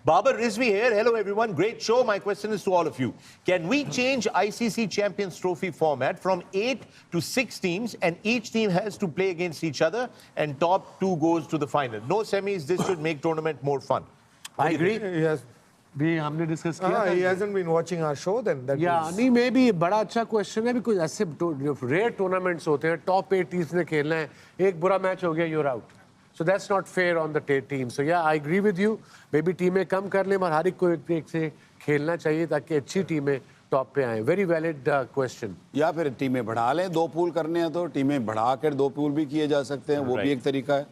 Babar Rizvi here. Hello, everyone. Great show. My question is to all of you. Can we change ICC Champions Trophy format from 8 to 6 teams, and each team has to play against each other, and top 2 goes to the final? No semis. This should make tournament more fun. I agree. Yes. भी हमने discuss किया था. He hasn't been watching our show then. That Yeah, नहीं मे भी बड़ा अच्छा question है. Because ऐसे रेयर टूर्नामेंट्स होते हैं, टॉप 8 टीम्स ने खेलना है, एक बुरा मैच हो गया, you're out. So that's not fair on the team. So yeah, I agree with you. Maybe टीमें कम कर लें, मगर हर एक को एक से खेलना चाहिए ताकि अच्छी टीमें टॉप पे आए. Very valid question. या फिर टीमें बढ़ा लें, 2 पूल करने हैं तो टीमें बढ़ा कर 2 पूल भी किए जा सकते हैं, वो भी एक तरीका है.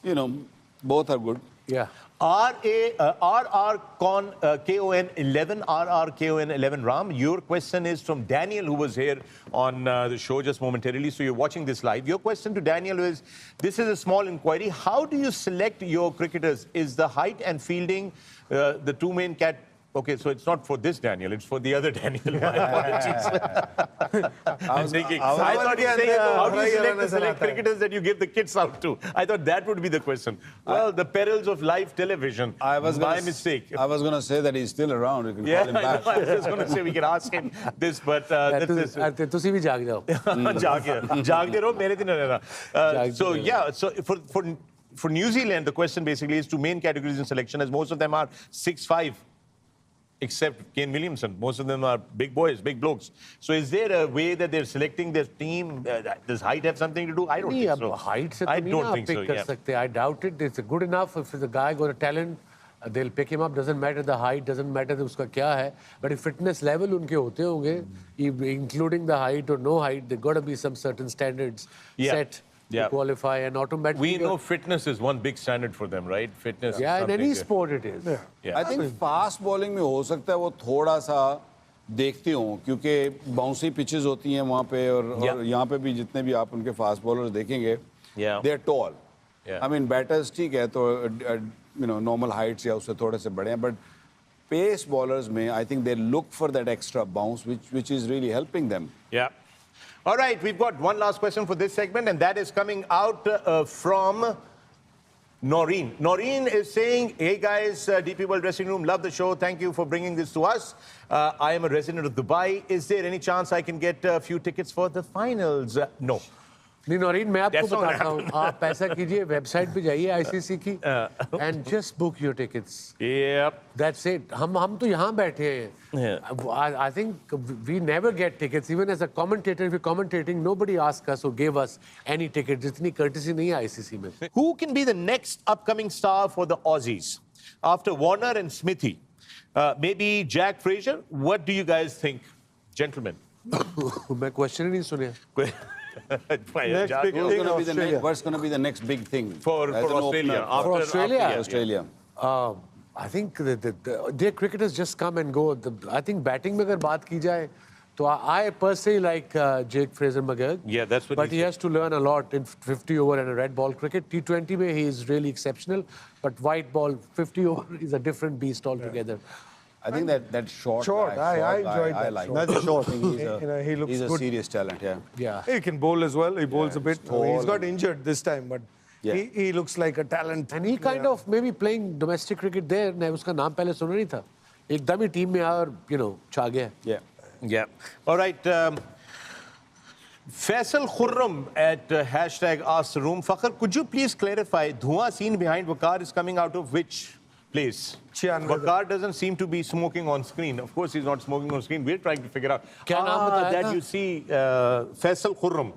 You know, both are good. Yeah. RRKON 11, RRKON 11 Ram. Your question is from Daniel, who was here on the show just momentarily. So you're watching this live. Your question to Daniel is, this is a small inquiry. How do you select your cricketers? Is the height and fielding the 2 main cat? Okay, so it's not for this Daniel, it's for the other Daniel. My apologies. I'm thinking, I thought you saying, how do you select cricketers that you give the kids out to? I thought that would be the question. Well, the perils of live television. My mistake. I was going to say that he's still around. You can call him back. I was just going to say we can ask him this, but तुसी भी जाग जाओ. जागते रहो, मेरे दिन रहना. So yeah, so for New Zealand, the question basically is 2 main categories in selection, as most of them are 6'5". Except Kane Williamson. Most of them are big boys, big blokes. So is there a way that they're selecting their team? Does height have something to do? I don't think so. Height se I don't think so, yeah. I doubt it. It's good enough. If the guy got a talent, they'll pick him up. Doesn't matter the height, doesn't matter uska kya hai. But if fitness level unke hote honge, including the height or no height, there got to be some certain standards set. To qualify and automatically. We know fitness is one big standard for them, right? Fitness. Yeah, in any sport it is. I think fast bowling में हो सकता है वो थोड़ा सा देखती हूँ क्योंकि बाउंसी पिचेस होती हैं वहाँ पे और यहाँ पे भी जितने भी आप उनके फास्ट बॉलर्स देखेंगे, they are tall. I mean batters ठीक है तो you know normal heights या उससे थोड़े से बड़े हैं, but pace bowlers में I think they look for that extra bounce which is really helping them. Yeah. All right, we've got one last question for this segment, and that is coming out from Noreen. Noreen is saying, hey guys, DP World Dressing Room, love the show. Thank you for bringing this to us. I am a resident of Dubai. Is there any chance I can get a few tickets for the finals? No. नहीं नौरीन मैं आपको बताता हूँ आप पैसा कीजिए website पे जाइए आईसीसी की and just book your tickets that's it हम तो यहाँ बैठे हैं I think we never get tickets even as a commentator we commentating nobody ask us or give us any ticket जितनी कर्टेसी नहीं है आईसीसी में who can be the next upcoming star for the Aussies after Warner and Smithy maybe Jack Fraser what do you guys think gentleman मैं question ही नहीं सुने What's going to be the next big thing for Australia? Australia. I think their cricketers just come and go. I think batting में अगर बात की जाए तो I personally like Jake Fraser-McGurk. Yeah, that's what. But he has to learn a lot in 50 over and a red ball cricket. T20 में he is really exceptional. But white ball 50 over is a different beast altogether. I think that short I enjoyed that. I like That's a short. He looks he's a good. serious talent. Yeah. He can bowl as well. He bowls a bit. He's got injured this time, but he looks like a talent. And he kind of maybe playing domestic cricket there. मैं उसका नाम पहले सुना नहीं था. एकदम ही team में आया और छा गया. Yeah. All right. Faisal Khurram at hashtag Ask the Room. Fakhar, could you please clarify? Dhua scene behind Waqar is coming out of which place? Waqar doesn't seem to be smoking on screen. Of course, he's not smoking on screen. We're trying to figure out. That you see Faisal Khurram.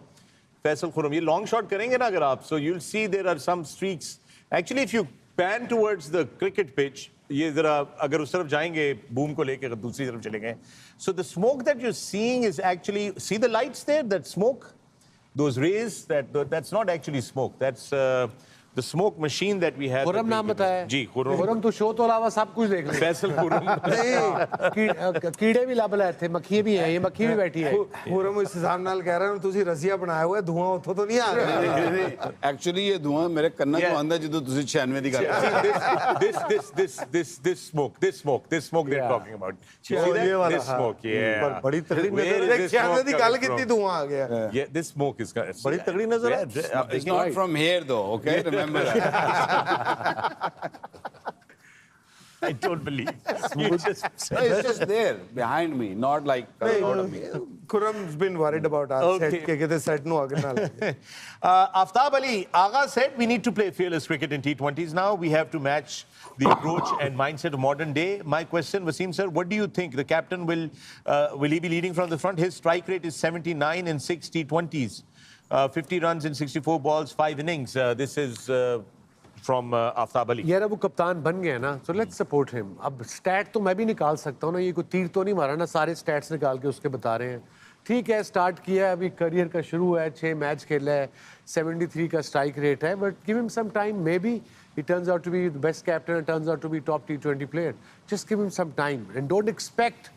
Faisal Khurram. ये long shot करेंगे ना अगर आप, so you'll see there are some streaks. Actually, if you pan towards the cricket pitch, ये जरा अगर उस तरफ जाएंगे boom को लेके अगर दूसरी तरफ चले गए, so the smoke that you're seeing is actually, see the lights there, that smoke, those rays, that's not actually smoke. That's the smoke machine that we had. Khurram नाम बताया जी खुर्रम तो शो तो अलावा सब कुछ देख ले फैसल खुर्रम कीड़े भी लब लाए थे मक्खी भी है ये मक्खी भी बैठी है खुर्रम इस हिसाब नाल कह रहा है तुसी रसिया बनाया हुआ है धुआं उठो तो नहीं आ रहा एक्चुअली ये धुआं मेरे कन्ना तो आंदा ਜਦੋਂ ਤੁਸੀਂ 96 ਦੀ ਗੱਲ this smoke they're talking about this smoke बड़ी तगड़ी नजर 96 ਦੀ ਗੱਲ ਕੀਤੀ धुआं आ गया yeah this smoke is बड़ी तगड़ी नजर है it's not from here though okay remember I don't believe. You just No, it's just there behind me, not like coming out of me. Khurram's been worried about our Okay. set. के set nu आगे ना लगे. Aftab Ali, Agha said we need to play fearless cricket in T20s now. We have to match the approach and mindset of modern day. My question, Wasim sir, what do you think? The captain will he be leading from the front? His strike rate is 79 in 6 T20s. 50 runs in 64 balls, 5 innings. This is from Aftab Ali. यार अब वो कप्तान बन गया ना, so let's support him. अब stat तो मैं भी निकाल सकता हूँ ना, ये कोई तीर तो नहीं मारा ना, सारे स्टैट्स निकाल के उसके बता रहे हैं. ठीक है, स्टार्ट किया है, अभी करियर का शुरू है, 6 मैच खेला है, 73 का स्ट्राइक रेट है, but give him some time, maybe he turns out to be the best captain and turns out to be top T20 player. Just give him some time and don't expect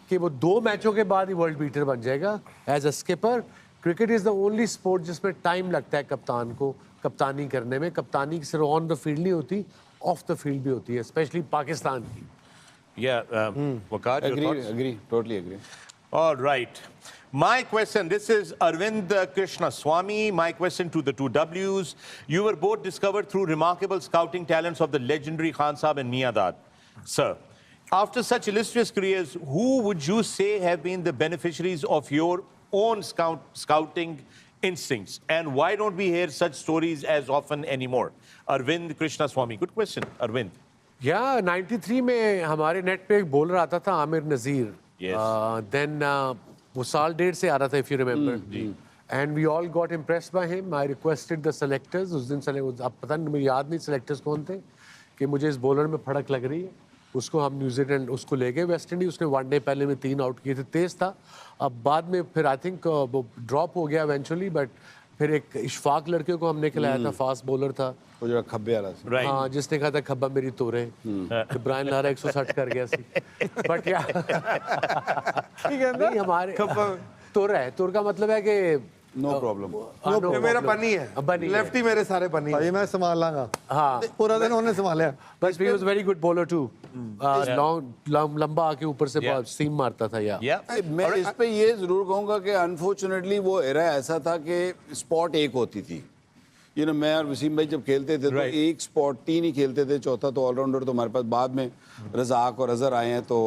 कि वो 2 मैचों के बाद ही world beater बन जाएगा. As a skipper, cricket is the only sport जिसमें time लगता है कप्तान को कप्तानी करने में. कप्तानी सिर्फ ऑन द फील्ड नहीं होती, ऑफ द फील्ड भी होती है, स्पेशली पाकिस्तान की. Yeah, Waqar, your thoughts? Agree, totally agree. All right. My question, this is Arvind Krishna Swami. My question to the two Ws. You were both discovered through remarkable scouting talents of the legendary Khan Saab and Miadad. Sir, after such illustrious careers, who would you say have been the beneficiaries of your own scouting instincts? And why don't we hear such stories as often anymore? Arvind Krishna Swami. Good question, Arvind. या 93 में हमारे net पे एक bowler आता था, आमिर नज़ीर. Then वो साल 1.5 से आ रहा था, if you remember. And we all got impressed by him. I requested the selectors. उस दिन अब पता नहीं, मुझे याद नहीं सेलेक्टर्स कौन थे, कि मुझे इस बॉलर में फड़क लग रही है. उसको हम न्यूजीलैंड उसको ले गए वेस्ट इंडीज. उसने 1 डे पहले में 3 आउट किए थे, तेज था. अब बाद में फिर आई थिंक वो ड्रॉप हो गया इवेंचुअली, बट फिर एक इशफाक लड़के को हमने खिलाया था, फास्ट बॉलर था. वो जो खब्बे वाला था. Right. हाँ, जिसने कहा था खब्बा मेरी तोरे. ब्रायन लारा 160 कर गया सी. बट या नहीं, हमारे तुर है. तुर का मतलब है कि नो प्रॉब्लम. ये मेरा बनी है. बनी है. लेफ्टी मेरे सारे बनी है. भाई मैं संभाल लांगा. हाँ, पूरा दिन उन्होंने संभाला. बस he was very good bowler too. लंबा आके ऊपर से सीम मारता था. या Yeah. मैं इस पे ये जरूर कहूंगा कि अनफॉर्चुनेटली वो एरा ऐसा था कि स्पॉट एक होती थी. मैं और वसीम भाई जब खेलते थे तो एक स्पॉट 3 ही खेलते थे, चौथा तो ऑलराउंडर. तो हमारे पास बाद में रज़ाक और अजहर आए हैं, तो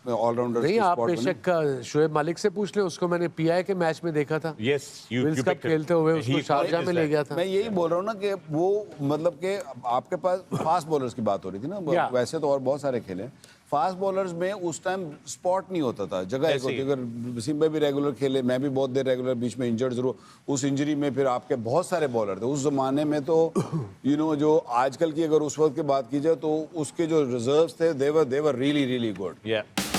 ऑलराउंडर. नहीं, आप बेशक शोएब मालिक से पूछ ले, उसको मैंने पीआई के मैच में देखा था. Yes, you Wills cup picked it. खेलते हुए उसको He शारजा में ले गया था. मैं यही बोल रहा हूँ ना कि वो मतलब कि आपके पास फास्ट बॉलर्स की बात हो रही थी ना. वैसे तो और बहुत सारे खेले. फास्ट बॉलर्स में उस टाइम स्पॉट नहीं होता था, जगह एक होती. अगर वसीम भाई भी रेगुलर खेले, मैं भी बहुत देर रेगुलर, बीच में इंजर्ड जरूर. उस इंजरी में फिर आपके बहुत सारे बॉलर थे उस जमाने में. तो जो आजकल की अगर उस वक्त की बात की जाए तो उसके जो रिजर्व्स थे, they were really really good. Yeah.